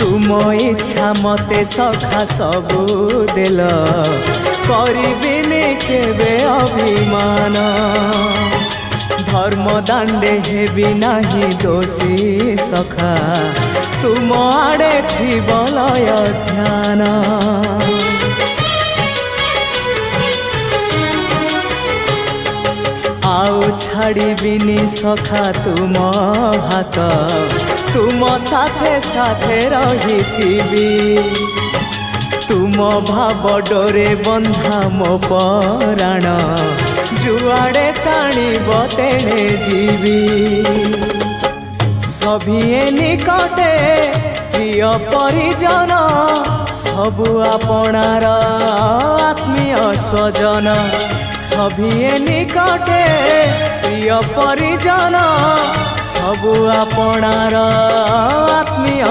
तुम इच्छा मते सखा सबू देल करिबिनी केबे अभिमान धर्म दांडे हेबी नाही दोषी सखा तुम आड़े थी बलय ध्यान आउ छाड़िबिनी सखा तुम हाथ तुम साथे साथे रही तुम भाव डोरे बंधा मो पराण जुआड़े टाणिब तेणे जीवी सभिए निकटे प्रिय परिजन सबु आपणार आत्मीय स्वजन सभिए निकटे प्रिय परिजन सबु आपणार आत्मीय